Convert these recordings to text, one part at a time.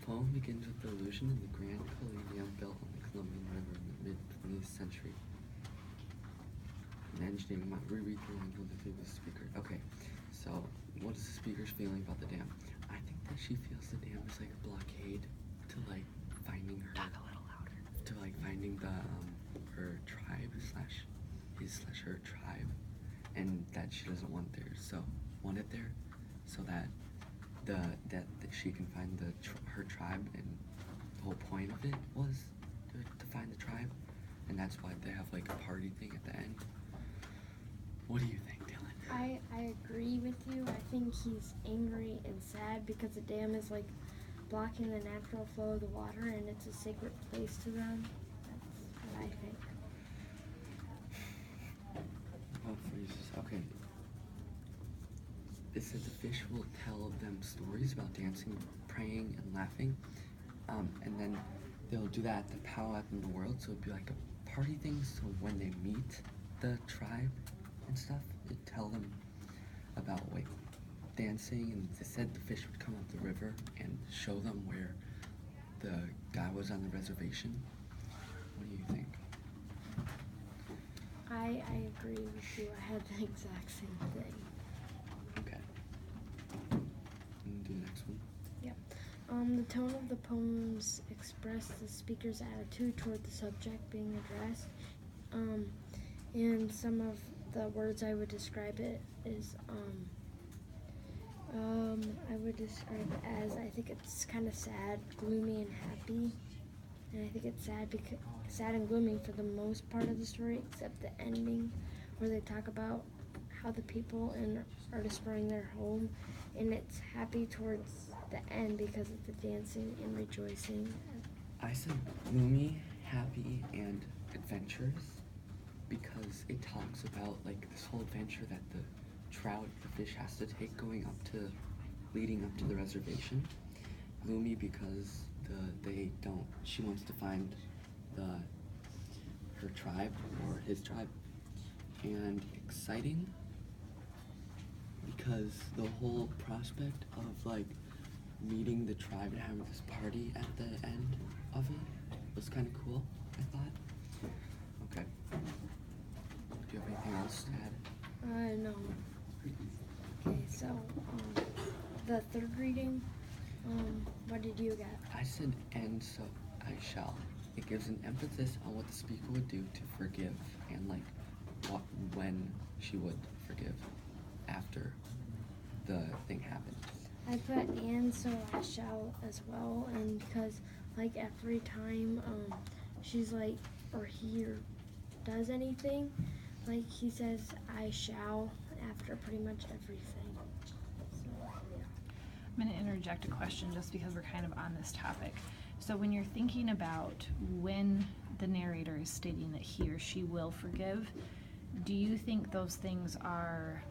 poem begins with the allusion of the Grand Colonial built on the Colombian River in the mid-20th century. An engineering might reread the line of the speaker. Okay, so what is the speaker's feeling about the dam? I think that she feels the dam is like a blockade to like finding her. Talk a little louder. To like finding the her tribe slash her tribe, and that she doesn't want it there. So that that she can find her tribe, and the whole point of it was to find the tribe, and that's why they have like a party thing at the end. What do you think, Dylan? I agree with you. I think he's angry and sad because the dam is like blocking the natural flow of the water, and it's a sacred place to them. That's what I think. Oh, phrases. Okay. It said the fish will tell them stories about dancing, praying, and laughing, and then they'll do that to pow out in the world. So it'd be like a party thing. So when they meet the tribe and stuff, it'd tell them about like dancing, and they said the fish would come up the river and show them where the guy was on the reservation. What do you think? I agree with you. I had the exact same thing. Okay. And do the next one. Yep. The tone of the poems express the speaker's attitude toward the subject being addressed. And some of the words I would describe it is, I would describe it as, I think it's kind of sad, gloomy, and happy. And I think it's sad and gloomy for the most part of the story, except the ending, where they talk about how the people are destroying their home, and it's happy towards the end because of the dancing and rejoicing. I said gloomy, happy, and adventurous because it talks about like this whole adventure that the fish has to take leading up to the reservation. Gloomy because she wants to find her tribe or his tribe, and exciting because the whole prospect of like meeting the tribe and having this party at the end of it was kind of cool, I thought. Okay. Do you have anything else to add? No. Okay, so, the third reading, what did you get? I said, and so I shall. It gives an emphasis on what the speaker would do to forgive, and like when she would forgive after the thing happened. I put and so I shall as well, and because like every time she's like, or he does anything, like he says I shall after pretty much everything. So, yeah. I'm going to interject a question just because we're kind of on this topic. So when you're thinking about when the narrator is stating that he or she will forgive, do you think those things are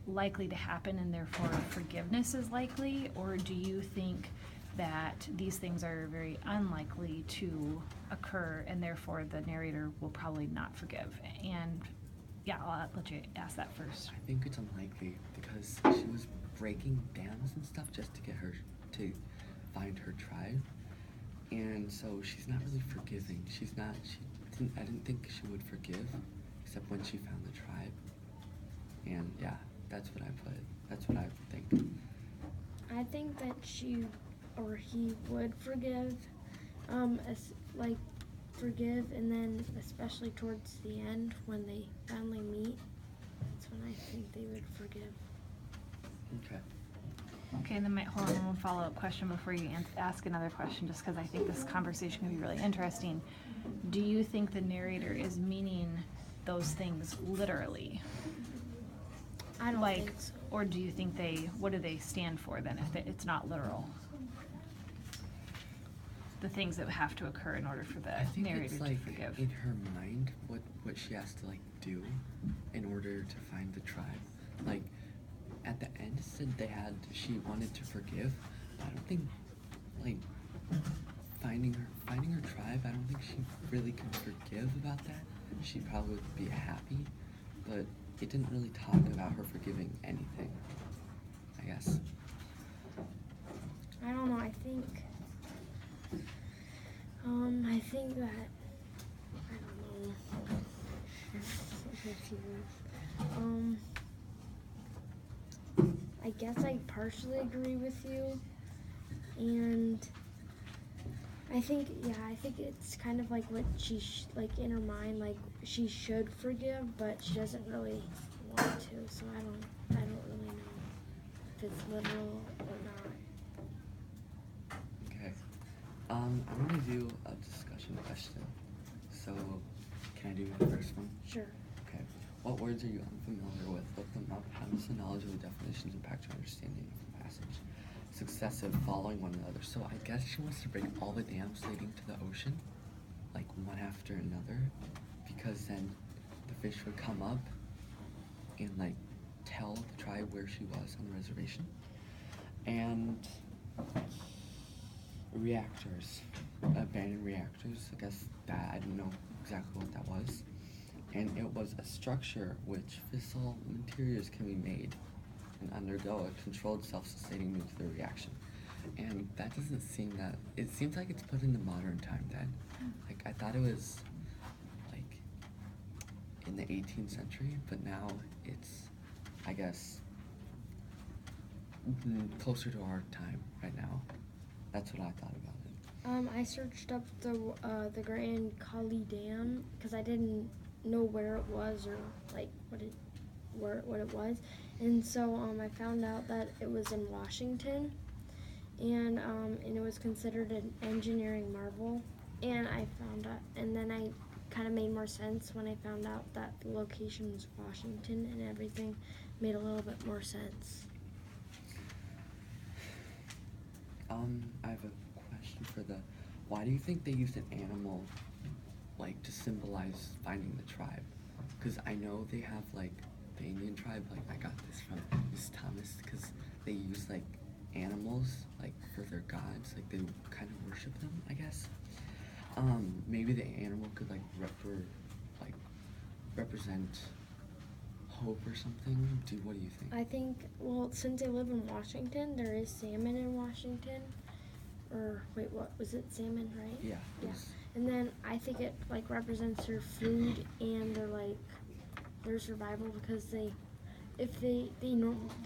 likely to happen and therefore forgiveness is likely, or do you think that these things are very unlikely to occur and therefore the narrator will probably not forgive? And yeah, I'll let you ask that first. I think it's unlikely because she was breaking dams and stuff just to get her to find her tribe, and so she's not really forgiving. I didn't think she would forgive except when she found the tribe. And yeah, that's what I put. That's what I think. I think that she or he would forgive, forgive, and then especially towards the end when they finally meet, that's when I think they would forgive. Okay. Okay, and then hold on, one follow-up question before you ask another question, just because I think this conversation can be really interesting. Do you think the narrator is meaning those things literally? I don't think so. Or do you think what do they stand for then if it's not literal? The things that have to occur in order for the narrator it's to like forgive. in her mind what she has to like do in order to find the tribe. Like at the end it said she wanted to forgive. I don't think like finding her tribe, I don't think she really could forgive about that. She probably would be happy, but it didn't really talk about her forgiving anything, I guess. I don't know, I think think that, I don't know. I'm so confused. I guess I partially agree with you, and I think it's kind of like what she like in her mind, like she should forgive, but she doesn't really want to. So I don't really know if it's literal or not. Okay. I'm gonna do a discussion question. So, can I do the first one? Sure. Okay. What words are you unfamiliar with? Look them up. How does the knowledge of the definitions impact your understanding of the passage? Successive, following one another. So I guess she wants to break all the dams leading to the ocean, like one after another, because then the fish would come up and like tell the tribe where she was on the reservation. And reactors, abandoned reactors. I guess that I didn't know exactly what that was. And it was a structure which fissile materials can be made and undergo a controlled self-sustaining nuclear reaction. And that doesn't seem that, it seems like it's put in the modern time then. Like I thought it was like in the 18th century, but now it's, I guess, closer to our time right now. That's what I thought about it. I searched up the Grand Kali Dam because I didn't know where it was or like what it was, and so I found out that it was in Washington, and it was considered an engineering marvel, and I found out, and then I kind of made more sense when I found out that the location was Washington, and everything made a little bit more sense. I have a question for why do you think they used an animal, like, to symbolize finding the tribe? Because I know they have, like, the Indian tribe, like, I got this from Miss Thomas, because they use, like, animals, like, for their gods, like, they kind of worship them, I guess. Maybe the animal could, like, represent hope or something? What do you think? I think, well, since I live in Washington, there is salmon in Washington. Or, wait, what, was it salmon, right? Yeah. Yeah. And then I think it, like, represents their food and their, like, their survival because they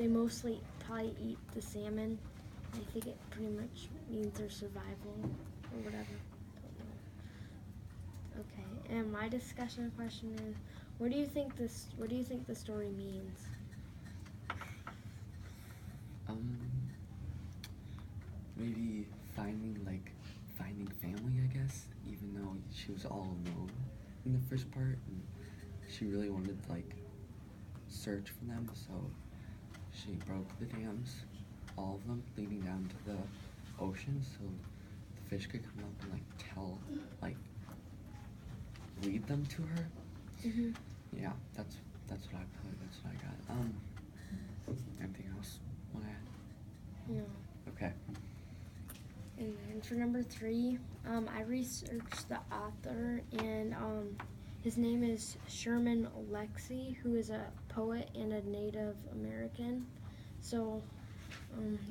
mostly probably eat the salmon. I think it pretty much means their survival or whatever. Don't know. Okay, and my discussion question is, what do you think the story means? Maybe finding family, I guess, even though she was all alone in the first part, and she really wanted to, like, search for them, so she broke the dams, all of them, leading down to the ocean, so the fish could come up and, like, lead them to her. Mm-hmm. Yeah, that's what I got. Anything else wanna add? No. Okay. And then for number 3, I researched the author, and his name is Sherman Alexie, who is a poet and a Native American. So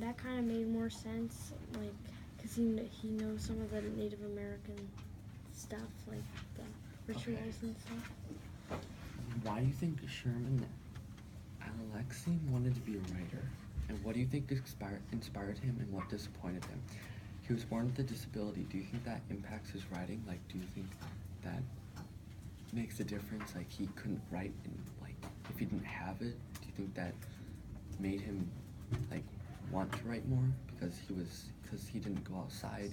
that kind of made more sense, like, because he knows some of the Native American stuff, like the rituals and stuff. Why do you think Sherman Alexie wanted to be a writer? And what do you think inspired him and what disappointed him? He was born with a disability. Do you think that impacts his writing? Like, do you think that makes a difference? Like, he couldn't write, and, like, if he didn't have it, do you think that made him, like, want to write more? Because he didn't go outside,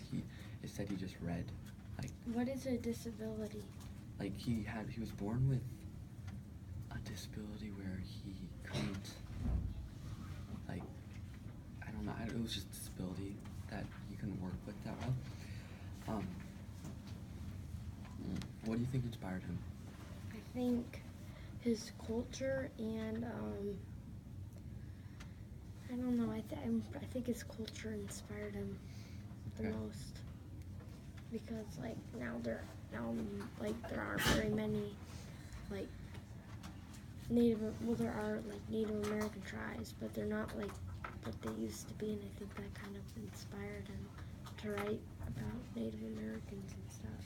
instead he just read. Like, what is a disability? Like, he was born with a disability where he couldn't, like, I don't know, it was just a disability that he couldn't work with that well. What do you think inspired him? I think his culture and I don't know. I think his culture inspired him the most because like there aren't very many like there are like Native American tribes, but they're not like what they used to be, and I think that kind of inspired him to write about Native Americans and stuff.